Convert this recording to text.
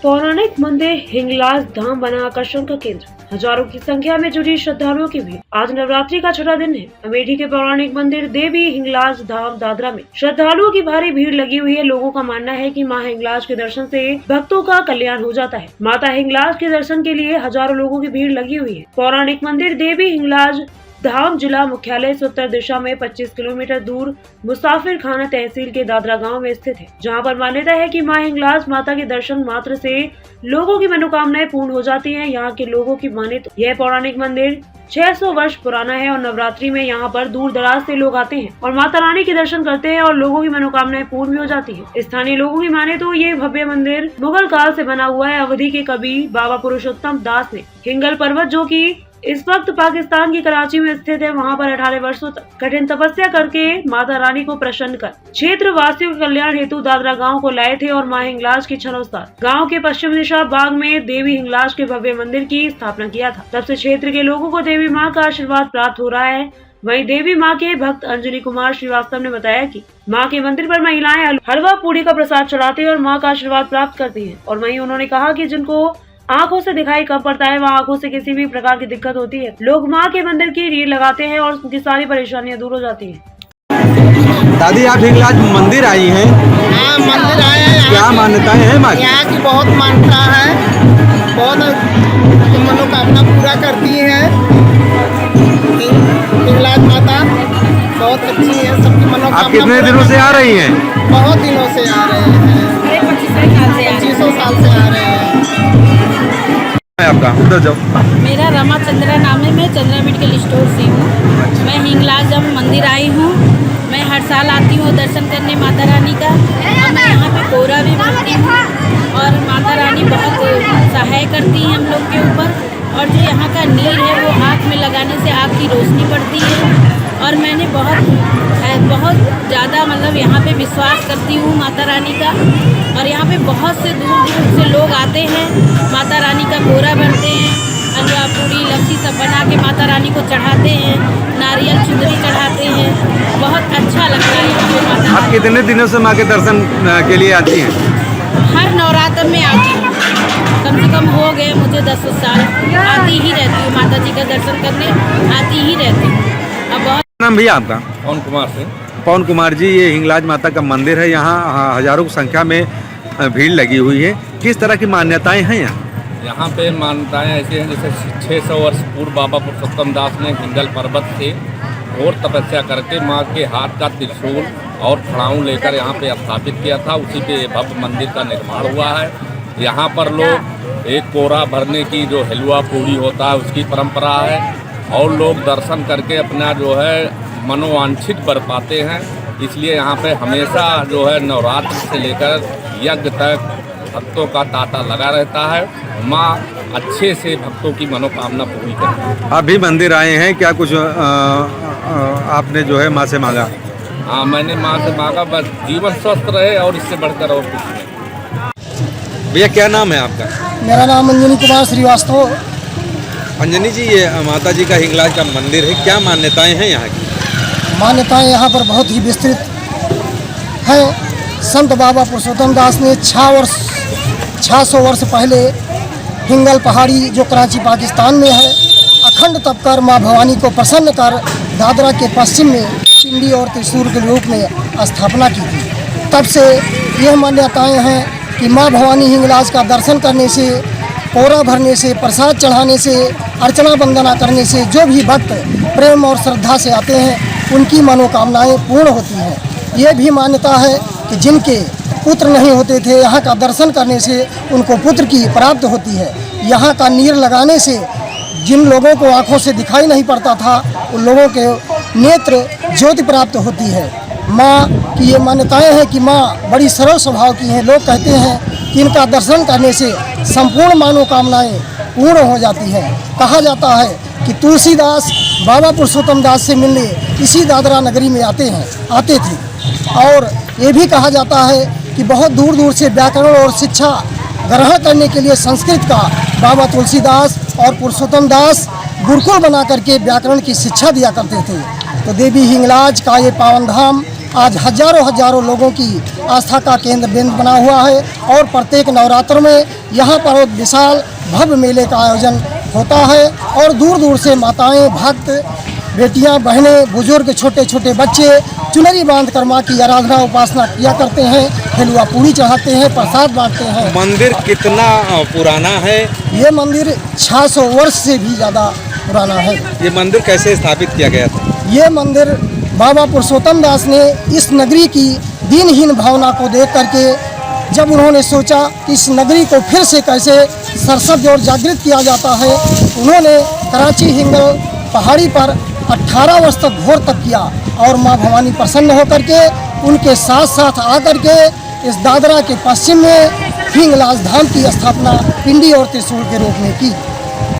पौराणिक मंदिर हिंगलाज धाम बना आकर्षण का केंद्र। हजारों की संख्या में जुटी श्रद्धालुओं की भीड़। आज नवरात्रि का छठा दिन है। अमेठी के पौराणिक मंदिर देवी हिंगलाज धाम दादरा में श्रद्धालुओं की भारी भीड़ लगी हुई है। लोगों का मानना है कि मां हिंगलाज के दर्शन से भक्तों का कल्याण हो जाता है। माता हिंगलाज के दर्शन के लिए हजारों लोगों की भीड़ लगी हुई है। पौराणिक मंदिर देवी हिंगलाज धाम जिला मुख्यालय से उत्तर दिशा में 25 किलोमीटर दूर मुसाफिर खाना तहसील के दादरा गांव में स्थित है, जहां पर मान्यता है कि मां हिंगलाज माता के दर्शन मात्र से लोगों की मनोकामनाएं पूर्ण हो जाती हैं। यहां के लोगों की माने तो यह पौराणिक मंदिर 600 वर्ष पुराना है और नवरात्रि में यहां पर दूर दराज से लोग आते हैं और माता रानी के दर्शन करते हैं और लोगों की मनोकामनाएं पूर्ण भी हो जाती है। स्थानीय लोगों की माने तो ये भव्य मंदिर मुगल काल से बना हुआ है। अवधि के कवि बाबा पुरुषोत्तम दास ने हिंगल पर्वत, जो कि इस वक्त पाकिस्तान की कराची में स्थित है, वहां पर 18 वर्षों तक कठिन तपस्या करके माता रानी को प्रसन्न कर क्षेत्र वासियों के कल्याण हेतु दादरा गांव को लाए थे और मां हिंगलाज की छनोत्सार गांव के पश्चिम दिशा बाग में देवी हिंगलाज के भव्य मंदिर की स्थापना किया था। तब से क्षेत्र के लोगों को देवी मां का आशीर्वाद प्राप्त हो रहा है। वहीं देवी मां के भक्त अंजलि कुमार श्रीवास्तव ने बताया कि मां के मंदिर पर महिलाएं हलवा पूड़ी का प्रसाद चढ़ाती है और मां का आशीर्वाद प्राप्त करती हैं। और वहीं उन्होंने कहा कि जिनको आंखों से दिखाई कम पड़ता है, वहाँ आंखों से किसी भी प्रकार की दिक्कत होती है, लोग माँ के मंदिर की रील लगाते हैं और उनकी सारी परेशानियाँ दूर हो जाती हैं। दादी, आप हिंगलाज मंदिर आई हैं? हाँ, मंदिर आए हैं। क्या मान्यताएं हैं माँ की? यहाँ की बहुत मान्यता है, बहुत मनोकामना पूरा करती है। हिंगलाज माता बहुत अच्छी है, सबकी मनोकामना। आप कितने दिनों से आ रही हैं? बहुत दिनों से आ रहे हैं, 2500 साल से आ रहे हैं। आपका उधर जाओ। मेरा रमा चंद्रा नाम है। मैं चंद्रा मेडिकल स्टोर से हूँ। मैं हिंगलाज मंदिर आई हूँ। मैं हर साल आती हूँ दर्शन करने माता रानी का, और मैं यहाँ पे कोरा भी भरती हूँ और माता रानी बहुत सहाय करती हैं हम लोग के ऊपर। और जो यहाँ का नीर है वो आँख में लगाने से आँख की रोशनी पड़ती है। और मैंने बहुत ज़्यादा मतलब यहाँ पे विश्वास करती हूँ माता रानी का। और यहाँ पे बहुत से दूर दूर से लोग आते हैं, माता रानी का कोरा भरते हैं, हलवा पूड़ी लस्सी सब बना के माता रानी को चढ़ाते हैं, नारियल चुंदरी चढ़ाते हैं। बहुत अच्छा लगता है यहाँ पे माता। आप कितने दिनों से माँ के दर्शन के लिए आती हैं? हर नवरात्र में आती हूँ, कम से कम हो गए मुझे 10 साल। आती ही रहती हूँ माता जी का दर्शन करने, आती ही रहती हूँ। अब बहुत नाम भैया आपका? पवन कुमार से। पवन कुमार जी, ये हिंगलाज माता का मंदिर है, यहाँ हजारों की संख्या में भीड़ लगी हुई है। किस तरह की मान्यताएं हैं यहाँ? यहाँ पे मान्यताएं ऐसी हैं जैसे 600 वर्ष पूर्व बाबा पुरुषोत्तम दास ने हिंगल पर्वत से घोर तपस्या करके माँ के हाथ का त्रिशूल और खड़ाऊँ लेकर यहाँ पे स्थापित किया था। उसी पे भव्य मंदिर का निर्माण हुआ है। यहाँ पर लोग एक कोरा भरने की जो हलवा पूड़ी होता है उसकी परंपरा है, और लोग दर्शन करके अपना जो है मनोवांछित बर पाते हैं। इसलिए यहाँ पे हमेशा जो है नवरात्र से लेकर यज्ञ तक भक्तों का तांता लगा रहता है। माँ अच्छे से भक्तों की मनोकामना पूरी करती है। आप भी मंदिर आए हैं, क्या कुछ आपने जो है माँ से मांगा? हाँ, मैंने माँ से मांगा बस जीवन स्वस्थ रहे और इससे बढ़कर और कुछ नहीं। भैया, क्या नाम है आपका? मेरा नाम अंजलि कुमार श्रीवास्तव। अंजनी जी, ये माता जी का हिंगलाज का मंदिर है, क्या मान्यताएं हैं यहाँ की? मान्यताएं यहाँ पर बहुत ही विस्तृत है। संत बाबा पुरुषोत्तम दास ने 600 वर्ष पहले हिंगल पहाड़ी, जो कराची पाकिस्तान में है, अखंड तप कर माँ भवानी को प्रसन्न कर दादरा के पश्चिम में पिंडी और त्रिशूल के रूप में स्थापना की थी। तब से यह मान्यताएं हैं कि माँ भवानी हिंगलाज का दर्शन करने से, कोरा भरने से, प्रसाद चढ़ाने से, अर्चना वंदना करने से जो भी भक्त प्रेम और श्रद्धा से आते हैं उनकी मनोकामनाएं पूर्ण होती हैं। ये भी मान्यता है कि जिनके पुत्र नहीं होते थे, यहाँ का दर्शन करने से उनको पुत्र की प्राप्त होती है। यहाँ का नीर लगाने से जिन लोगों को आँखों से दिखाई नहीं पड़ता था, उन लोगों के नेत्र ज्योति प्राप्त होती है। माँ की ये मान्यताएं हैं कि माँ बड़ी सरल स्वभाव की हैं। लोग कहते हैं कि इनका दर्शन करने से संपूर्ण मनोकामनाएं पूर्ण हो जाती हैं। कहा जाता है कि तुलसीदास बाबा पुरुषोत्तम दास से मिलने इसी दादरा नगरी में आते थे। और ये भी कहा जाता है कि बहुत दूर दूर से व्याकरण और शिक्षा ग्रहण करने के लिए संस्कृत का बाबा तुलसीदास और पुरुषोत्तम दास गुरुकुल बना करके व्याकरण की शिक्षा दिया करते थे। तो देवी हिंगलाज का ये पावन धाम आज हजारों लोगों की आस्था का केंद्र बिंदु बना हुआ है और प्रत्येक नवरात्र में यहाँ पर बहुत विशाल भव्य मेले का आयोजन होता है और दूर दूर से माताएं, भक्त, बेटियां, बहनें, बुजुर्ग, छोटे छोटे बच्चे चुनरी बांध कर माँ की आराधना उपासना किया करते हैं, हलवा पूड़ी चढ़ाते हैं, प्रसाद बांटते हैं। मंदिर कितना पुराना है? ये मंदिर 600 वर्ष से भी ज़्यादा पुराना है। ये मंदिर कैसे स्थापित किया गया था? ये मंदिर बाबा पुरुषोत्तम दास ने इस नगरी की दीनहीन भावना को देख करके जब उन्होंने सोचा कि इस नगरी को फिर से कैसे सरसब्ज और जागृत किया जाता है, उन्होंने कराची हिंगल पहाड़ी पर 18 वर्ष तक घोर तप किया और माँ भवानी प्रसन्न होकर के उनके साथ साथ आकर के इस दादरा के पश्चिम में हिंगलाज धाम की स्थापना पिंडी और त्रिशूल के रूप में की।